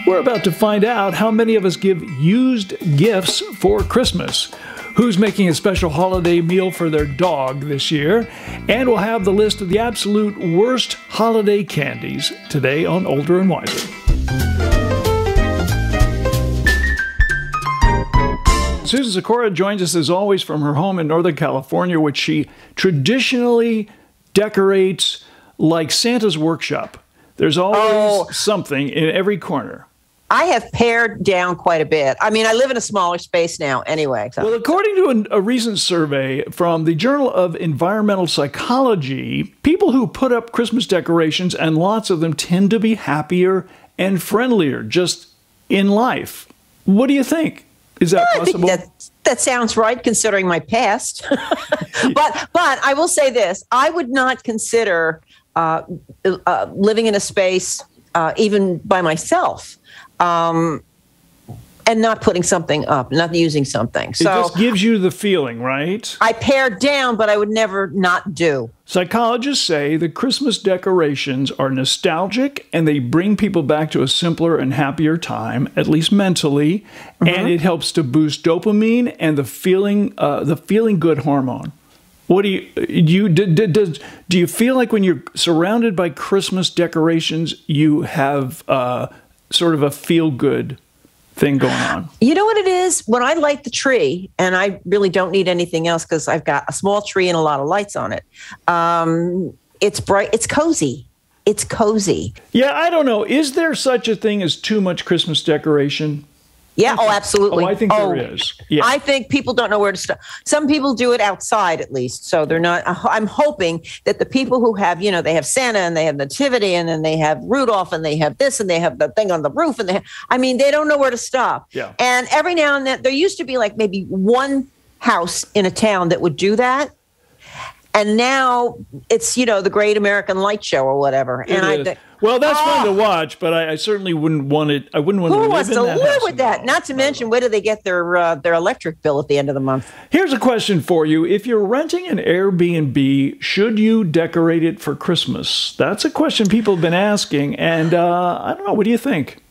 We're about to find out how many of us give used gifts for Christmas. Who's making a special holiday meal for their dog this year? And we'll have the list of the absolute worst holiday candies today on Older and Wiser. Susan Sikora joins us as always from her home in Northern California, which she traditionally decorates like Santa's workshop. There's always something in every corner. I have pared down quite a bit. I mean, I live in a smaller space now anyway. So. Well, according to a recent survey from the Journal of Environmental Psychology, people who put up Christmas decorations, and lots of them, tend to be happier and friendlier just in life. What do you think? Is that possible? I think that sounds right, considering my past. but I will say this. I would not consider living in a space, even by myself, and not putting something up, not using something. So it just gives you the feeling, right? I pared down, but I would never not do. Psychologists say the Christmas decorations are nostalgic and they bring people back to a simpler and happier time, at least mentally, and it helps to boost dopamine and the feeling good hormone. What do you feel like when you're surrounded by Christmas decorations, you have sort of a feel-good thing going on? You know what it is? When I light the tree, and I really don't need anything else because I've got a small tree and a lot of lights on it, it's bright, it's cozy. It's cozy. Yeah, I don't know. Is there such a thing as too much Christmas decoration? Yeah, absolutely. Oh, I think there is. Yeah. I think people don't know where to start. Some people do it outside, at least. So they're not. I'm hoping that the people who have, they have Santa and they have Nativity and then they have Rudolph and they have this and they have the thing on the roof and they don't know where to stop. Yeah. And every now and then there used to be like maybe one house in a town that would do that. And now it's, the Great American Light Show or whatever. Well, that's fun to watch, but I certainly wouldn't want it. I wouldn't want to live in that house. Who wants to live with that? Not to mention, where do they get their electric bill at the end of the month? Here's a question for you. If you're renting an Airbnb, should you decorate it for Christmas? That's a question people have been asking, and I don't know. What do you think?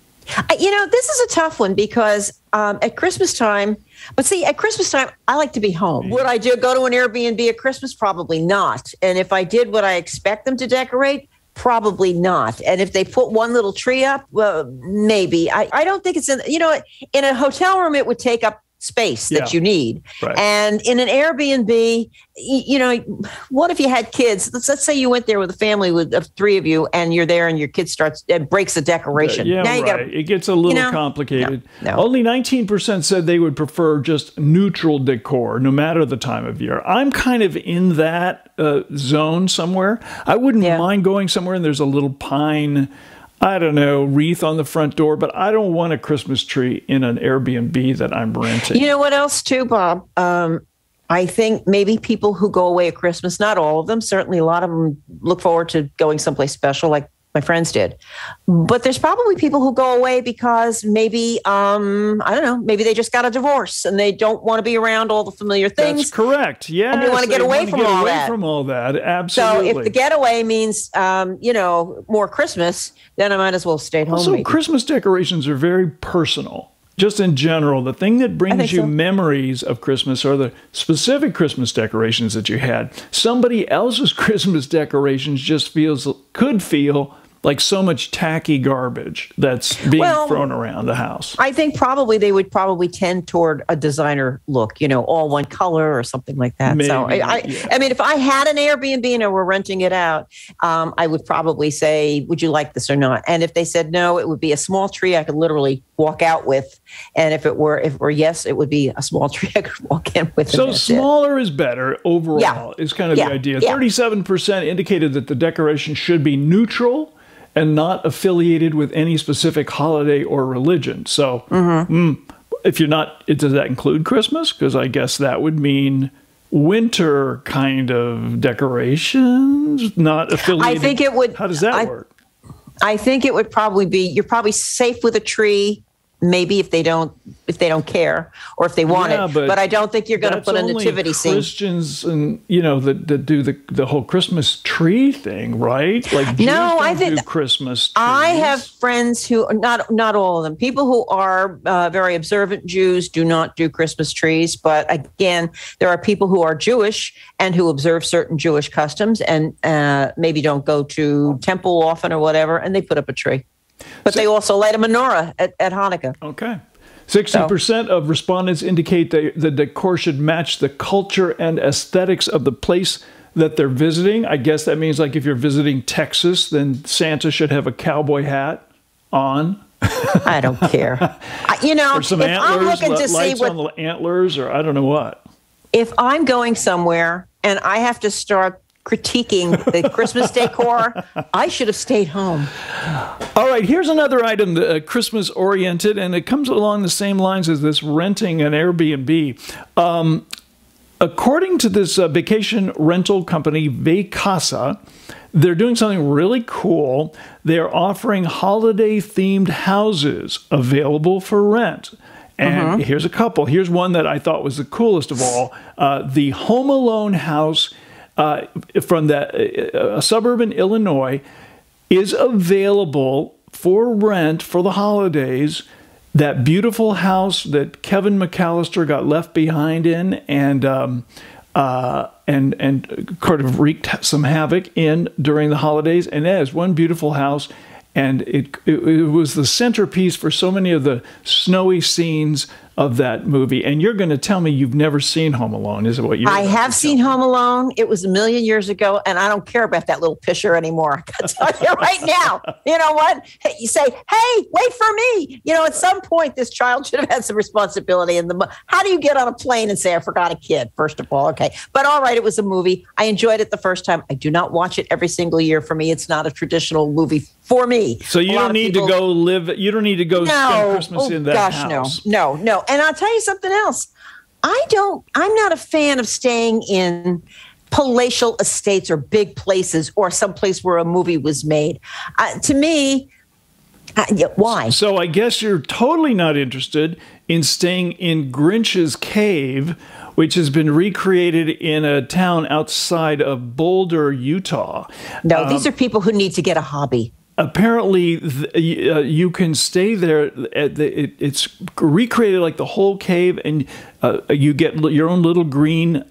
This is a tough one because at Christmas time, I like to be home. Would I go to an Airbnb at Christmas? Probably not. And if I did, would I expect them to decorate? Probably not. And if they put one little tree up, well, maybe. I don't think it's in a hotel room, it would take up space that you need. Right. And in an Airbnb, what if you had kids? Let's say you went there with a family of three of you and you're there and your kid breaks the decoration. Yeah, now right. It gets a little complicated. No. Only 19% said they would prefer just neutral decor, no matter the time of year. I'm kind of in that zone somewhere. I wouldn't mind going somewhere and there's a little pine, wreath on the front door, but I don't want a Christmas tree in an Airbnb that I'm renting. You know what else too, Bob? I think maybe people who go away at Christmas, not all of them, certainly a lot of them look forward to going someplace special like my friends did. But there's probably people who go away because maybe, maybe they just got a divorce and they don't want to be around all the familiar things. That's correct. Yeah. And they want to get away from all that. Absolutely. So if the getaway means, more Christmas, then I might as well stay at home. Also, Christmas decorations are very personal. Just in general, the thing that brings you memories of Christmas are the specific Christmas decorations that you had. Somebody else's Christmas decorations just could feel like so much tacky garbage that's being thrown around the house. I think they would tend toward a designer look, all one color or something like that. Maybe, so I mean, if I had an Airbnb and we're renting it out, I would probably say, would you like this or not? And if they said no, it would be a small tree I could literally walk out with. And if it were yes, it would be a small tree I could walk in with. So smaller is better overall is kind of the idea. 37% indicated that the decoration should be neutral and not affiliated with any specific holiday or religion. So if you're not, does that include Christmas? Because I guess that would mean winter kind of decorations, not affiliated. I think it would. How does that work? I think it would probably be, you're probably safe with a tree maybe if they don't care or if they want it. But I don't think you're going to put a nativity scene. Christians and that do the whole Christmas tree thing, right? Like Jews I think do Christmas trees. I have friends who not all of them. People who are very observant Jews do not do Christmas trees. But again, there are people who are Jewish and who observe certain Jewish customs and maybe don't go to temple often or whatever, and they put up a tree. But they also light a menorah at Hanukkah. Okay. 60% of respondents indicate that the decor should match the culture and aesthetics of the place that they're visiting. I guess that means like if you're visiting Texas, then Santa should have a cowboy hat on. I don't care. Or some antlers, I'm looking to see what on the antlers, or I don't know what. If I'm going somewhere and I have to start critiquing the Christmas decor, I should have stayed home. All right, here's another item, Christmas oriented, and it comes along the same lines as this renting an Airbnb. According to this vacation rental company, Vacasa, they're doing something really cool. They're offering holiday-themed houses available for rent. And here's a couple. Here's one that I thought was the coolest of all. The Home Alone house from a suburb in Illinois is available for rent for the holidays. That beautiful house that Kevin McAllister got left behind in and kind of wreaked some havoc in during the holidays. And that is one beautiful house. And it was the centerpiece for so many of the snowy scenes of that movie. And you're going to tell me you've never seen Home Alone, is it what you're I have seen Home Alone. It was a million years ago, and I don't care about that little pisher anymore. I can tell you right now. You know what? You say, hey, wait for me. At some point, this child should have had some responsibility. How do you get on a plane and say, I forgot a kid, first of all? Okay. But all right, it was a movie. I enjoyed it the first time. I do not watch it every single year. For me, it's not a traditional movie for me. So you don't need to go live, you don't need to go spend Christmas in that house. No. And I'll tell you something else. I'm not a fan of staying in palatial estates or big places or someplace where a movie was made. To me, why? So I guess you're totally not interested in staying in Grinch's Cave, which has been recreated in a town outside of Boulder, Utah. No, these are people who need to get a hobby. Apparently, you can stay there. It's recreated like the whole cave, and you get your own little green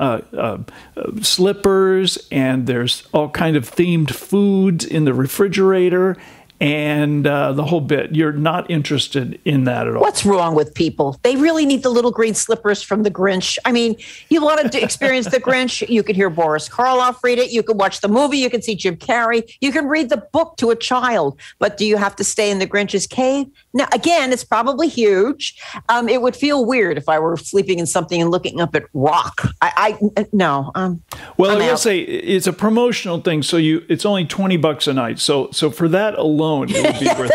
slippers, and there's all kind of themed foods in the refrigerator, and the whole bit. You're not interested in that at all. What's wrong with people? They really need the little green slippers from the Grinch. I mean, you want to experience the Grinch, you could hear Boris Karloff read it. You could watch the movie. You can see Jim Carrey. You can read the book to a child. But do you have to stay in the Grinch's cave? Now, again, it's probably huge. It would feel weird if I were sleeping in something and looking up at rock. No. Well, I will say it's a promotional thing, so it's only $20 a night. So for that alone, it would be worth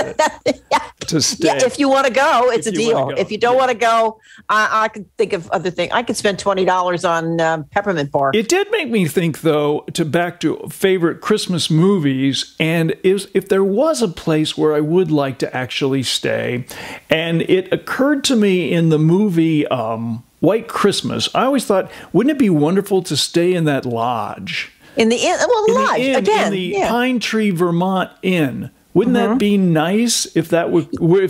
it to stay. Yeah, if you want to go, it's a deal. If you don't want to go, I could think of other things. I could spend $20 on peppermint bark. It did make me think, though, back to favorite Christmas movies, and if there was a place where I would like to actually stay, and it occurred to me in the movie White Christmas, I always thought, wouldn't it be wonderful to stay in that lodge? In the inn? Well, lodge, again. In the Pine Tree, Vermont Inn. Wouldn't that be nice if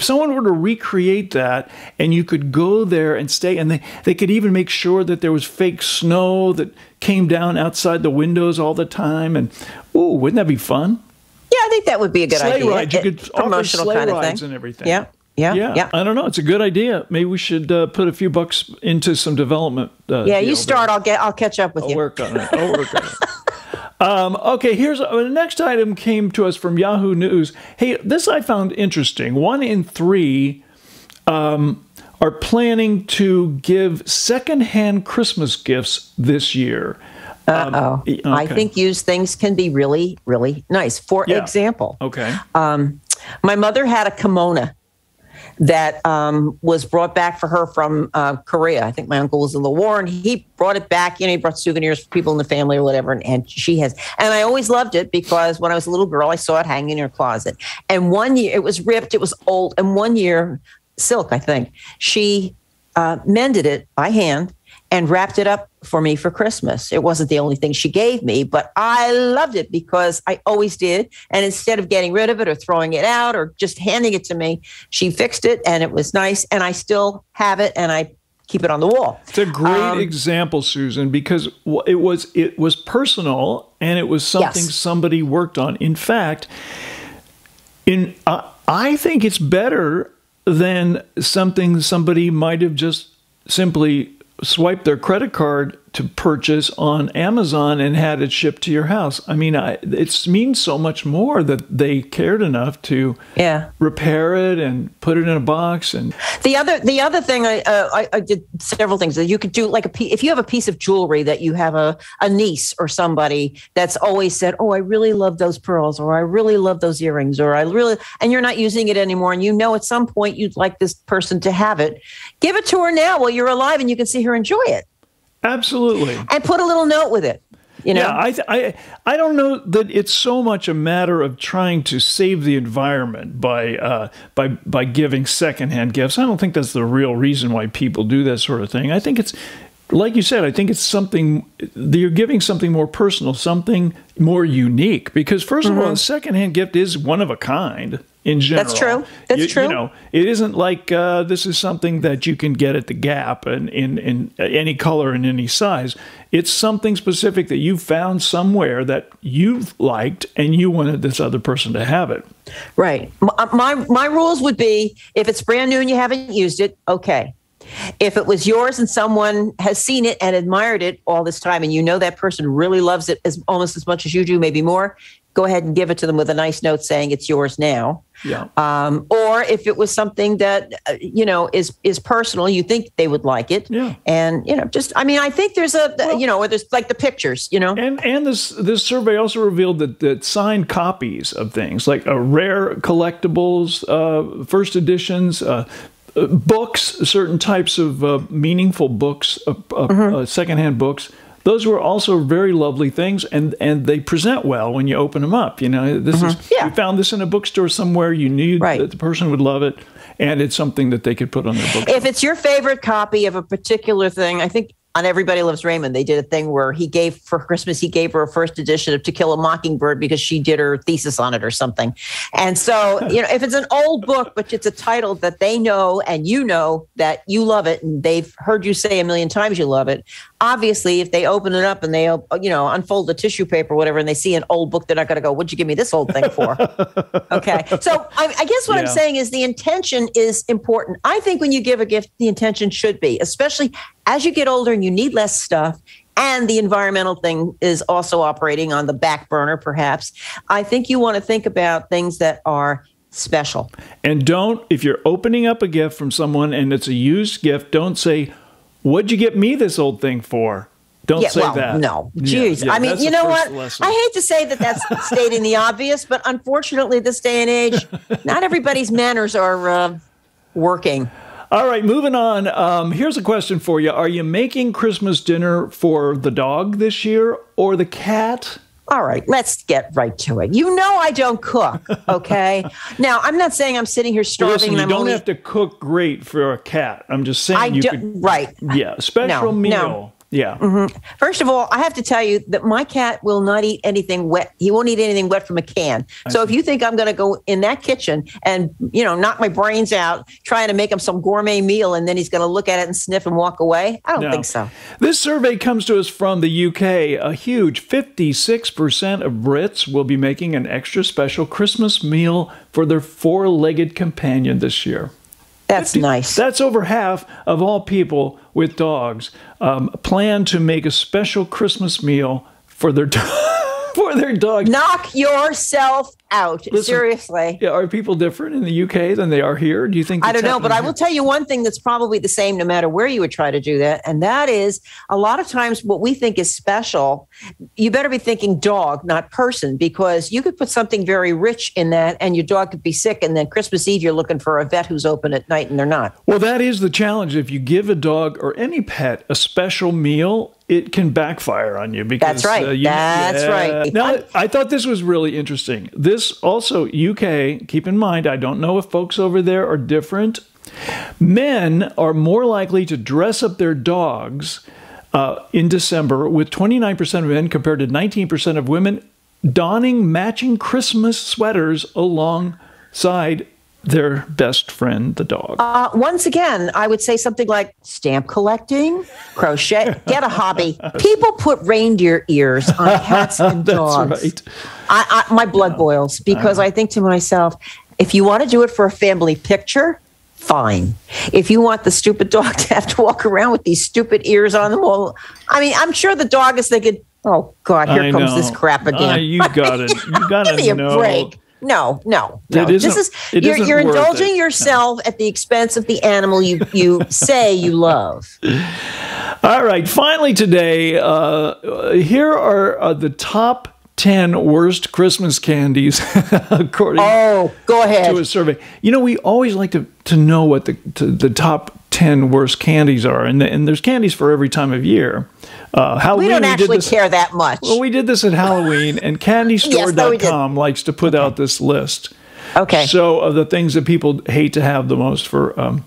someone were to recreate that and you could go there and stay, and they could even make sure that there was fake snow that came down outside the windows all the time, and wouldn't that be fun? Yeah, I think that would be a good idea. Sleigh rides, you could offer sleigh rides and everything. Yeah. I don't know. It's a good idea. Maybe we should put a few bucks into some development. You start. I'll catch up with you. I'll work on it. Okay, here's the next item came to us from Yahoo News. Hey, this I found interesting. 1 in 3 are planning to give secondhand Christmas gifts this year. Okay. I think used things can be really, really nice. For example, my mother had a kimono that was brought back for her from Korea. I think my uncle was in the war, and he brought it back. He brought souvenirs for people in the family or whatever, and she has. And I always loved it because when I was a little girl, I saw it hanging in her closet. And one year, it was ripped, it was old, and one year, silk, I think. She mended it by hand and wrapped it up for me for Christmas. It wasn't the only thing she gave me, but I loved it because I always did. And instead of getting rid of it or throwing it out or just handing it to me, she fixed it and it was nice. And I still have it and I keep it on the wall. It's a great example, Susan, because it was personal and it was something somebody worked on. In fact, I think it's better than something somebody might have just simply swiped their credit card to purchase on Amazon and had it shipped to your house. I mean, it means so much more that they cared enough to repair it and put it in a box. And the other thing, I did several things that you could do. Like if you have a piece of jewelry that you have a niece or somebody that's always said, "Oh, I really love those pearls," or "I really love those earrings," or and you're not using it anymore, and you know at some point you'd like this person to have it, give it to her now while you're alive, and you can see her enjoy it. Absolutely. And put a little note with it. You know? Yeah, I don't know that it's so much a matter of trying to save the environment by giving secondhand gifts. I don't think that's the real reason why people do that sort of thing. I think it's, like you said, I think it's something, you're giving something more personal, something more unique. Because first of all, a secondhand gift is one of a kind. In general. That's true. That's true. You know, it isn't like this is something that you can get at the Gap and in any color and any size. It's something specific that you found somewhere that you've liked and you wanted this other person to have it. Right. My rules would be if it's brand new and you haven't used it, okay. If it was yours and someone has seen it and admired it all this time and you know that person really loves it almost as much as you do, maybe more, go ahead and give it to them with a nice note saying it's yours now. Yeah. Or if it was something that, is personal, you think they would like it. Yeah. And, I think there's or there's like the pictures, And this survey also revealed that signed copies of things like rare collectibles, first editions, books, certain types of meaningful books, secondhand books, those were also very lovely things, and they present well when you open them up. You know, you found this in a bookstore somewhere, you knew that the person would love it, and it's something that they could put on their book. If it's your favorite copy of a particular thing, I think on Everybody Loves Raymond, they did a thing where for Christmas, he gave her a first edition of To Kill a Mockingbird because she did her thesis on it or something. And so, if it's an old book, but it's a title that they know and you know that you love it and they've heard you say a million times you love it, obviously, if they open it up and they, unfold the tissue paper or whatever, and they see an old book, they're not going to go, "What'd you give me this old thing for?" Okay. So I guess what I'm saying is the intention is important. I think when you give a gift, the intention should be, especially as you get older and you need less stuff and the environmental thing is also operating on the back burner, perhaps, I think you want to think about things that are special. And if you're opening up a gift from someone and it's a used gift, don't say, "What'd you get me this old thing for?" Don't say that. No. Jeez. I mean, you know what? Lesson. I hate to say that that's stating the obvious, but unfortunately, this day and age, not everybody's manners are working. All right, moving on. Here's a question for you. Are you making Christmas dinner for the dog this year or the cat? All right, let's get right to it. You know I don't cook, okay? Now, I'm not saying I'm sitting here starving. Listen, you don't have to cook great for a cat. I'm just saying right. Yeah, special meal. No. Yeah. Mm-hmm. First of all, I have to tell you that my cat will not eat anything wet. He won't eat anything wet from a can. So if you think I'm going to go in that kitchen and, knock my brains out trying to make him some gourmet meal and then he's going to look at it and sniff and walk away, I don't think so. This survey comes to us from the UK. A huge 56% of Brits will be making an extra special Christmas meal for their four-legged companion this year. That's nice. That's over half of all people with dogs plan to make a special Christmas meal for their dog. Knock yourself out. Listen, seriously. Yeah, are people different in the UK than they are here? Do you think? I don't know, but I will tell you one thing that's probably the same no matter where you would try to do that. And that is a lot of times what we think is special, you better be thinking dog, not person, because you could put something very rich in that and your dog could be sick. And then Christmas Eve, you're looking for a vet who's open at night and they're not. Well, that is the challenge. If you give a dog or any pet a special meal, it can backfire on you. Because, that's right. That's right. Now, I thought this was really interesting. This also, UK, keep in mind, I don't know if folks over there are different. Men are more likely to dress up their dogs in December, with 29% of men compared to 19% of women donning matching Christmas sweaters alongside their best friend, the dog. Once again, I would say something like stamp collecting, crochet, get a hobby. People put reindeer ears on cats and dogs. That's right. My blood boils because I think to myself, if you want to do it for a family picture, fine. If you want the stupid dog to have to walk around with these stupid ears on them, well, I mean, I'm sure the dog is thinking, oh, God, here comes this crap again. You got it. You got to Give me a break. No. You're indulging yourself at the expense of the animal you say you love. All right. Finally, today, here are the top 10 worst Christmas candies according go ahead. to a survey. You know, we always like to know what the top 10 worst candies are, and there's candies for every time of year. Halloween, we don't actually care that much. Well, we did this at Halloween, and candystore.com likes to put out this list. Okay. So of the things that people hate to have the most for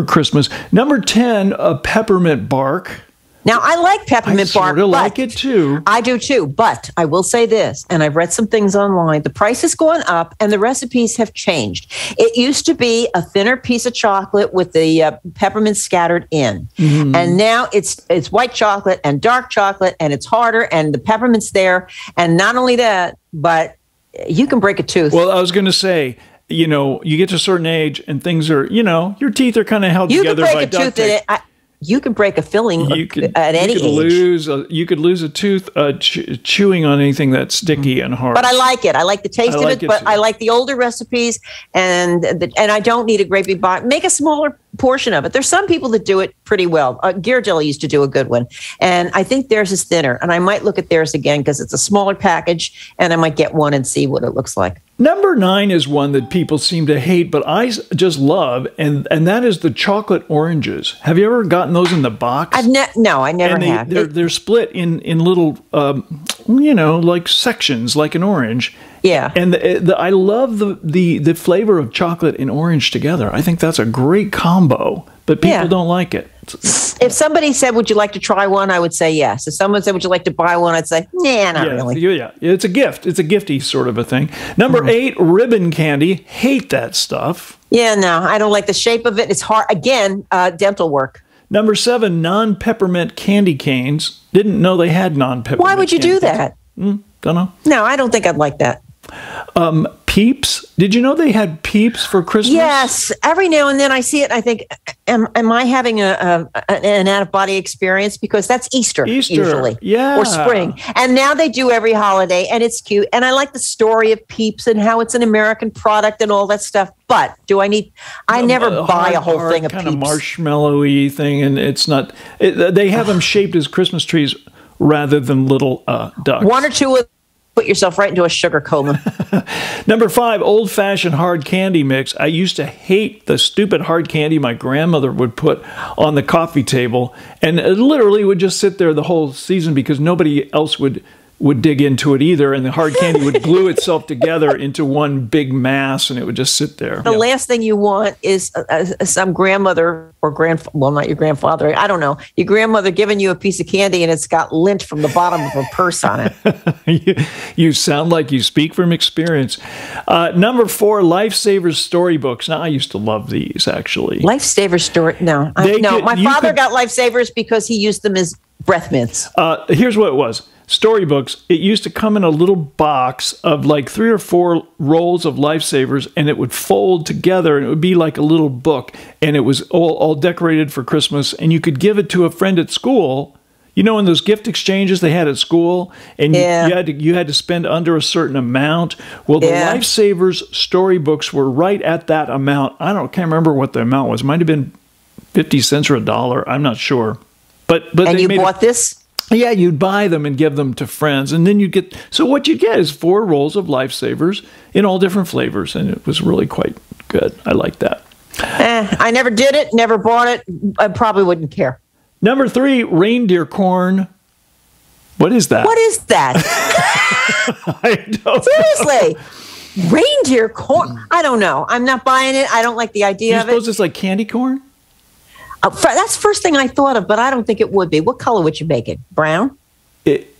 Christmas. Number 10, peppermint bark. Now, I like peppermint bark. I like it too. I do too. But I will say this, and I've read some things online. The price has gone up and the recipes have changed. It used to be a thinner piece of chocolate with the peppermint scattered in. Mm-hmm. And now it's white chocolate and dark chocolate, and it's harder, and the peppermint's there. And not only that, but you can break a tooth. Well, I was going to say, you know, you get to a certain age and things are, you know, your teeth are kind of held together by duct tape. You can break a filling at any age. You could lose a tooth chewing on anything that's sticky and hard. But I like it. I like the taste of it. But I like the older recipes, and I don't need a great big box. Make a smaller portion of it. There's some people that do it pretty well. Ghirardelli used to do a good one, and I think theirs is thinner. And I might look at theirs again because it's a smaller package, and I might get one and see what it looks like. Number 9 is one that people seem to hate, but I just love, and that is the chocolate oranges. Have you ever gotten those in the box? No, I never have. They're split in little, like sections, like an orange. Yeah. And I love the flavor of chocolate and orange together. I think that's a great combo, but people don't like it. If somebody said, would you like to try one? I would say yes. If someone said, would you like to buy one? I'd say, nah, not really. Yeah, it's a gift. It's a gifty sort of a thing. Number 8, ribbon candy. Hate that stuff. Yeah, no, I don't like the shape of it. It's hard. Again, dental work. Number 7, non-peppermint candy canes. Didn't know they had non-peppermint. Why would you do that? Don't know. No, I don't think I'd like that. Peeps. Did you know they had Peeps for Christmas? Yes. Every now and then I see it and I think, am I having an out-of-body experience? Because that's Easter usually. Yeah. Or spring. And now they do every holiday, and it's cute. And I like the story of Peeps and how it's an American product and all that stuff. But do I need... I never buy a whole thing of kind Peeps. Of marshmallowy thing, and it's not... they have them shaped as Christmas trees rather than little ducks. One or two of put yourself right into a sugar coma. Number 5, old-fashioned hard candy mix. I used to hate the stupid hard candy my grandmother would put on the coffee table, and it literally would just sit there the whole season because nobody else would dig into it either, and the hard candy would glue itself together into one big mass, and it would just sit there. The last thing you want is some grandmother or well, not your grandfather, I don't know, your grandmother giving you a piece of candy and it's got lint from the bottom of her purse on it. You sound like you speak from experience. Number 4, Lifesavers storybooks. Now, I used to love these, actually. Lifesavers story? No. My father got Lifesavers because he used them as breath mints. Here's what it was. Storybooks, it used to come in a little box of like 3 or 4 rolls of Lifesavers, and it would fold together, and it would be like a little book, and it was all decorated for Christmas, and you could give it to a friend at school. You know, in those gift exchanges they had at school, and you had to spend under a certain amount. Well, the Lifesavers storybooks were right at that amount. can't remember what the amount was. It might have been 50 cents or $1. I'm not sure. But and you bought this? Yeah, you'd buy them and give them to friends, and then you get... So what you get is 4 rolls of Lifesavers in all different flavors, and it was really quite good. I like that. I never did it, never bought it. I probably wouldn't care. Number 3, reindeer corn. What is that? What is that? I don't Seriously. know. Reindeer corn? I don't know. I'm not buying it. I don't like the idea of it. You suppose it's like candy corn? That's the first thing I thought of, but I don't think it would be. What color would you make it? Brown?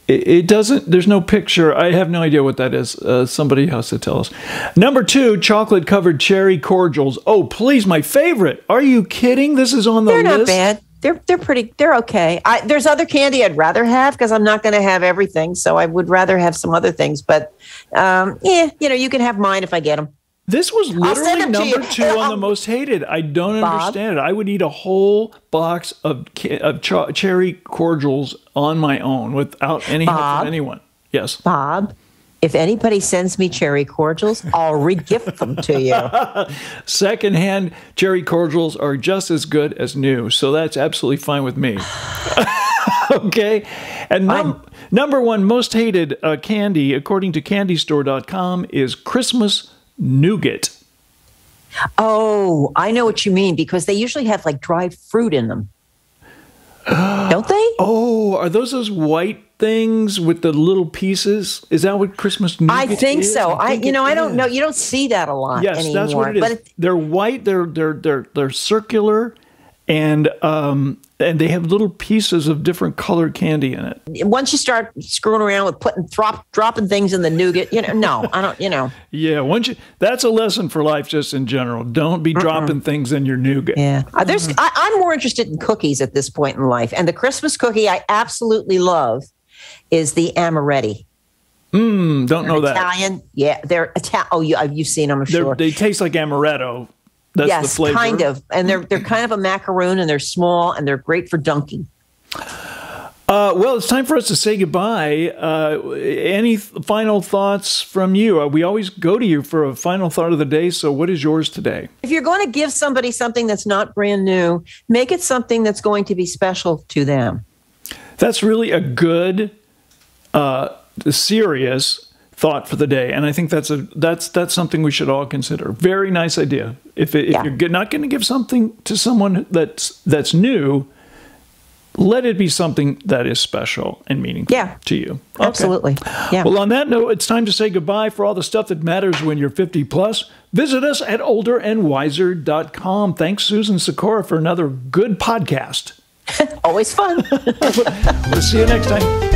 It doesn't, there's no picture. I have no idea what that is. Somebody has to tell us. Number 2, chocolate-covered cherry cordials. Oh, please, my favorite. Are you kidding? This is on the list. They're not bad. They're pretty, they're okay. There's other candy I'd rather have because I'm not going to have everything. So I would rather have some other things. But, you can have mine if I get them. This was literally number 2 on the most hated. I don't understand it. I would eat a whole box of cherry cordials on my own without any help from anyone. Yes. Bob, if anybody sends me cherry cordials, I'll re-gift them to you. Secondhand cherry cordials are just as good as new. So that's absolutely fine with me. Okay. And number 1 most hated candy, according to candystore.com, is Christmas nougat. Oh, I know what you mean, because they usually have like dried fruit in them. Don't they? Oh, are those white things with the little pieces? Is that what Christmas nougat is? I think so. I don't know. You don't see that a lot anymore. Yes, that's what it is. But they're white. They're circular, and they have little pieces of different colored candy in it. Once you start screwing around with dropping things in the nougat, no, I don't, Yeah, that's a lesson for life just in general. Don't be dropping things in your nougat. Yeah. I'm more interested in cookies at this point in life. And the Christmas cookie I absolutely love is the amaretti. Don't know that. Italian. Yeah, they're Italian. Oh, you've seen them, I'm sure. They taste like amaretto. That's the flavor. Kind of. And they're kind of a macaroon, and they're small, and they're great for dunking. Well, it's time for us to say goodbye. Any final thoughts from you? We always go to you for a final thought of the day. So what is yours today? If you're going to give somebody something that's not brand new, make it something that's going to be special to them. That's really a good, serious thought for the day, and I think that's something we should all consider. Very nice idea. If you're not going to give something to someone that's new, let it be something that is special and meaningful to you. Okay. Absolutely. Yeah. Well, on that note, it's time to say goodbye. For all the stuff that matters when you're 50 plus, visit us at olderandwiser.com. Thanks, Susan Sikora, for another good podcast. Always fun. We'll see you next time.